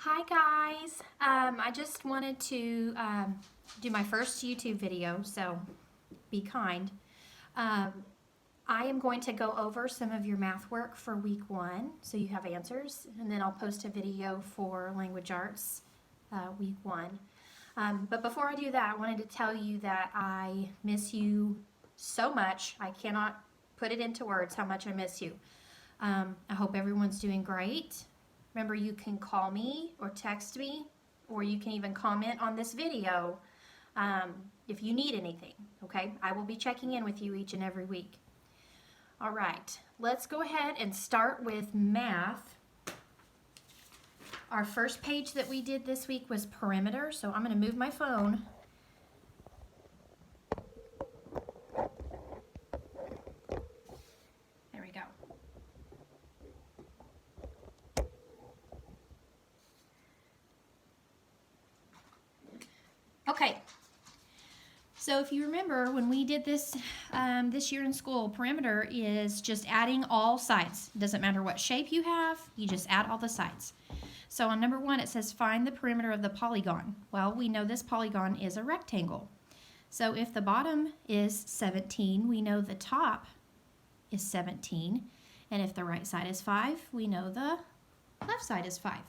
Hi guys, I just wanted to do my first YouTube video, so be kind. Um, I am going to go over some of your math work for week 1, so you have answers, and then I'll post a video for language arts week 1. But before I do that, I wanted to tell you that I miss you so much. I cannot put it into words how much I miss you. I hope everyone's doing great. Remember, you can call me or text me, or you can even comment on this video if you need anything, okay? I will be checking in with you each and every week. All right, let's go ahead and start with math. Our first page that we did this week was perimeter, so I'm going to move my phone. There we go. Okay, so if you remember when we did this this year in school, perimeter is just adding all sides. It doesn't matter what shape you have, you just add all the sides. So on number 1 it says find the perimeter of the polygon. Well, we know this polygon is a rectangle. So if the bottom is 17, we know the top is 17. And if the right side is 5, we know the left side is 5.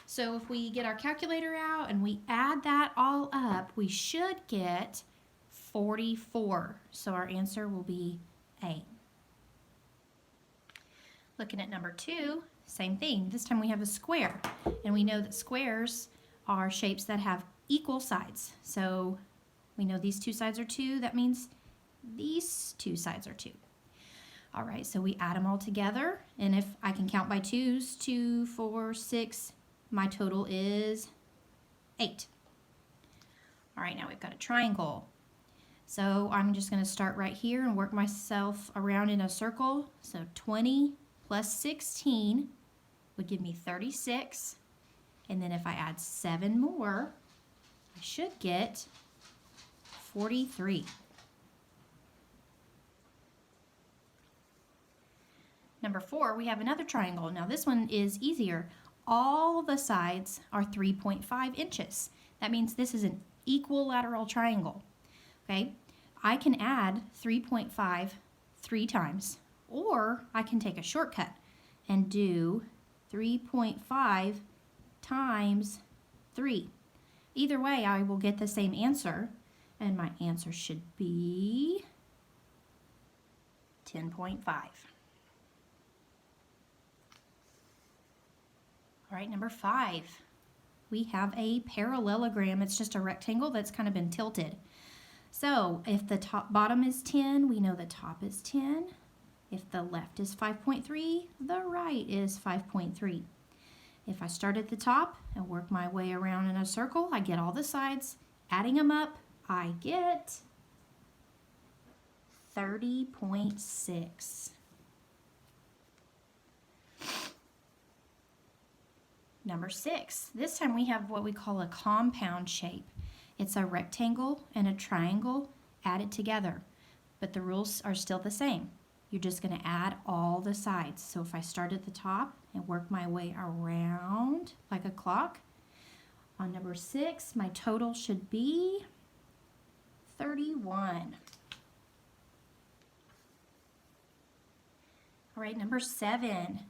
So if we get our calculator out and we add that all up, we should get 44. So our answer will be A. Looking at number 2, same thing. This time we have a square, and we know that squares are shapes that have equal sides. So we know these two sides are 2. That means these two sides are 2. All right, so we add them all together, and if I can count by 2s, 2, 4, 6, my total is 8. All right, now we've got a triangle. So I'm just going to start right here and work myself around in a circle. So 20 plus 16 would give me 36. And then if I add 7 more, I should get 43. Number 4, we have another triangle. Now this one is easier. All the sides are 3.5 inches. That means this is an equilateral triangle. Okay, I can add 3.5 3 times, or I can take a shortcut and do 3.5 times 3. Either way, I will get the same answer, and my answer should be 10.5. All right, number 5. We have a parallelogram. It's just a rectangle that's kind of been tilted. So if the bottom is 10, we know the top is 10. If the left is 5.3, the right is 5.3. If I start at the top and work my way around in a circle, I get all the sides. Adding them up, I get 30.6. Number 6, this time we have what we call a compound shape. It's a rectangle and a triangle added together, but the rules are still the same. You're just going to add all the sides. So if I start at the top and work my way around like a clock, on number 6, my total should be 31. All right, number 7.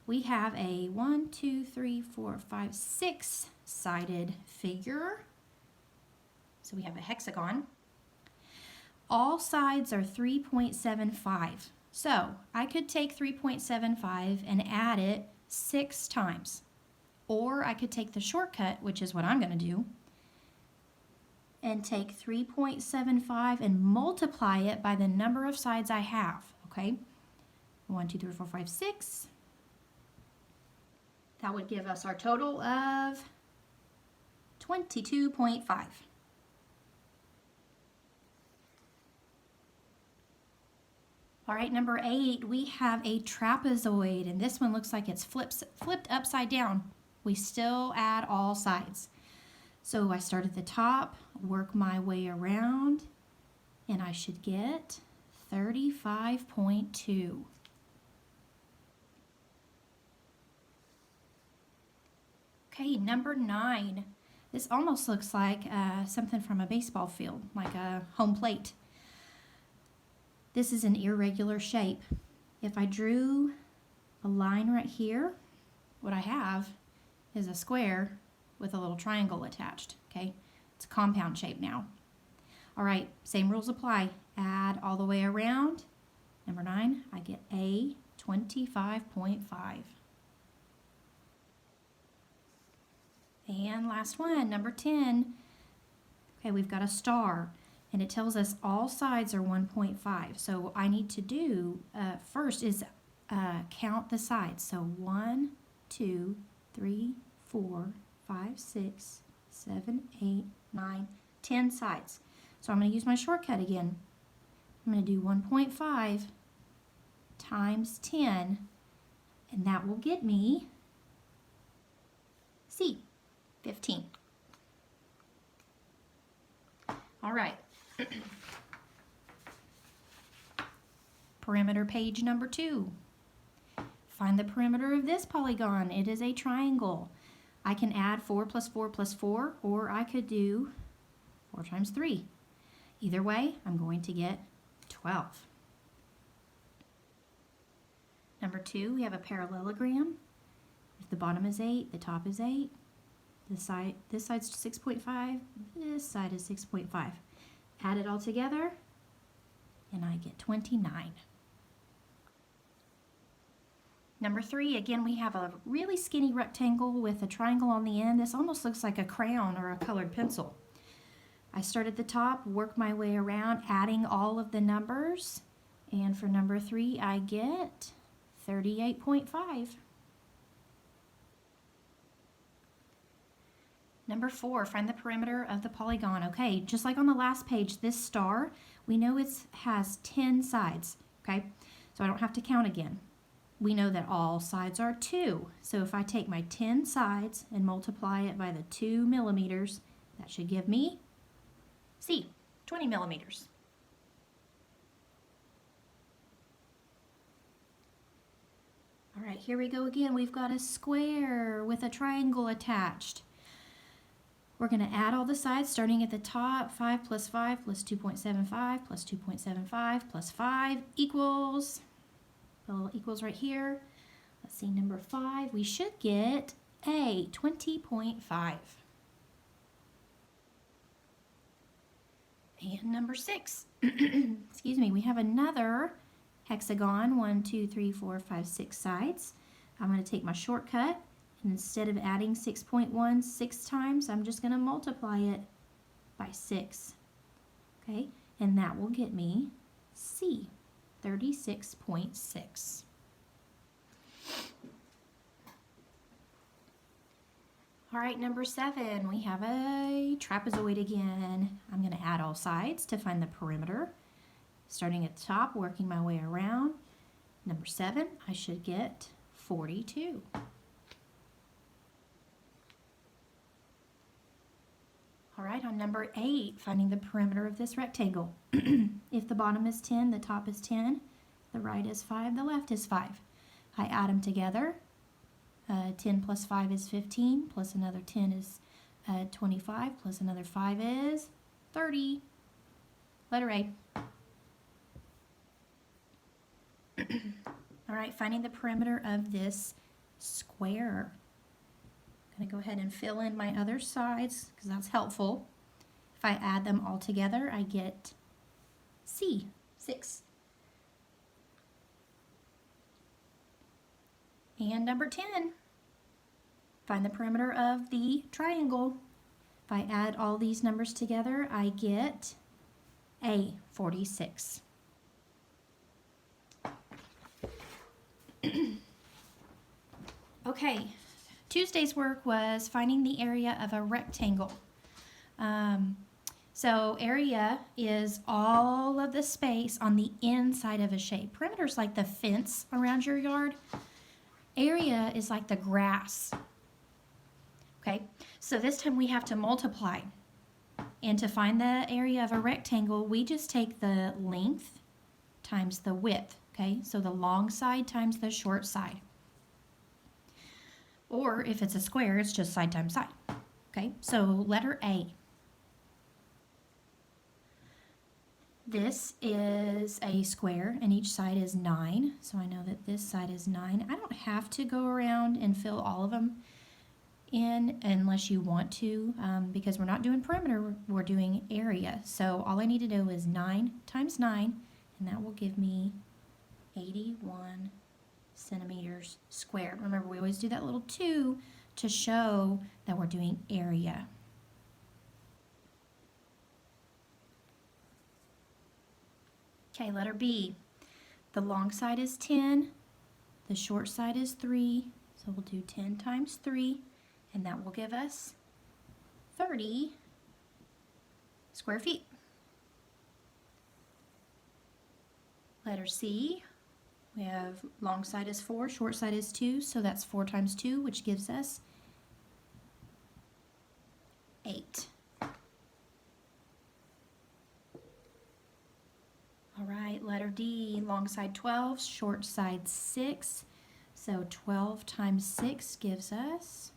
We have a 1, 2, 3, 4, 5, 6-sided figure. So we have a hexagon. All sides are 3.75. So I could take 3.75 and add it 6 times. Or I could take the shortcut, which is what I'm going to do, and take 3.75 and multiply it by the number of sides I have. Okay? 1, 2, 3, 4, 5, 6. That would give us our total of 22.5. All right, number 8, we have a trapezoid, and this one looks like it's flipped upside down. We still add all sides. So I start at the top, work my way around, and I should get 35.2. Okay, number 9. This almost looks like something from a baseball field, like a home plate. This is an irregular shape. If I drew a line right here, what I have is a square with a little triangle attached, okay? It's a compound shape now. All right, same rules apply. Add all the way around. Number 9, I get a 25.5. And last one, number 10. Okay, we've got a star, and it tells us all sides are 1.5. So I need to do first is count the sides. So 1, 2, 3, 4, 5, 6, 7, 8, 9, 10 sides. So I'm going to use my shortcut again. I'm going to do 1.5 times 10, and that will get me C, 15. All right. Perimeter page number 2. Find the perimeter of this polygon. It is a triangle. I can add 4 plus 4 plus 4, or I could do 4 times 3. Either way, I'm going to get 12. Number 2, we have a parallelogram. If the bottom is 8, the top is 8. This side's 6.5, this side is 6.5. Add it all together, and I get 29. Number 3, again, we have a really skinny rectangle with a triangle on the end. This almost looks like a crayon or a colored pencil. I start at the top, work my way around, adding all of the numbers, and for number 3, I get 38.5. Number 4, find the perimeter of the polygon. Okay, just like on the last page, this star, we know it has 10 sides, okay? So I don't have to count again. We know that all sides are 2. So if I take my 10 sides and multiply it by the 2 millimeters, that should give me C, 20 millimeters. All right, here we go again. We've got a square with a triangle attached. We're going to add all the sides starting at the top. 5 plus 5 plus 2.75 plus 2.75 plus 5 equals, put a little equals right here. Let's see, number 5, we should get A, 20.5. And number 6, excuse me, we have another hexagon, 1, 2, 3, 4, 5, 6 sides. I'm going to take my shortcut. And instead of adding 6.1 6 times, I'm just going to multiply it by 6. Okay, and that will get me C, 36.6. All right, number 7, we have a trapezoid again. I'm going to add all sides to find the perimeter. Starting at the top, working my way around. Number 7, I should get 42. All right, on number 8, finding the perimeter of this rectangle. If the bottom is 10, the top is 10, the right is 5, the left is 5. I add them together. 10 plus 5 is 15, plus another 10 is 25, plus another 5 is 30. Letter A. All right, finding the perimeter of this square. I'm going to go ahead and fill in my other sides because that's helpful. If I add them all together, I get C, 6. And number 10, find the perimeter of the triangle. If I add all these numbers together, I get A, 46. Okay, Tuesday's work was finding the area of a rectangle. So area is all of the space on the inside of a shape. Perimeter is like the fence around your yard. Area is like the grass. Okay, so this time we have to multiply. And to find the area of a rectangle, we just take the length times the width. Okay, so the long side times the short side. Or if it's a square, it's just side times side. Okay, so letter A. This is a square and each side is 9. So I know that this side is 9. I don't have to go around and fill all of them in unless you want to, because we're not doing perimeter, we're doing area. So all I need to do is 9 times 9, and that will give me 81 centimeters squared. Remember, we always do that little 2 to show that we're doing area. Okay, letter B. The long side is 10, the short side is 3, so we'll do 10 times 3, and that will give us 30 square feet. Letter C, we have long side is 4, short side is 2, so that's 4 times 2, which gives us 8. All right, letter D, long side 12, short side 6, so 12 times 6 gives us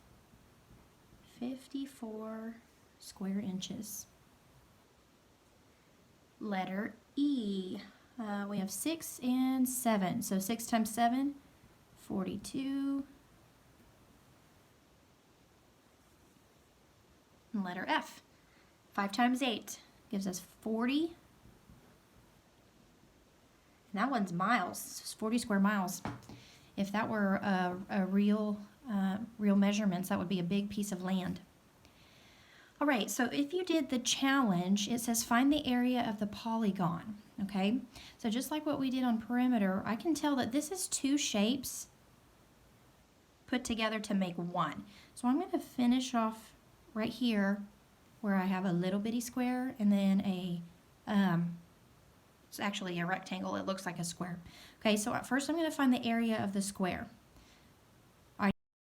54 square inches. Letter E, we have 6 and 7, so 6 times 7, 42. And letter F, 5 times 8 gives us 40. And that one's miles, it's 40 square miles. If that were a real measurements, that would be a big piece of land. All right, so if you did the challenge, it says find the area of the polygon, okay? So just like what we did on perimeter, I can tell that this is 2 shapes put together to make one. So I'm going to finish off right here where I have a little bitty square and then it's actually a rectangle. It looks like a square. Okay, so first I'm going to find the area of the square.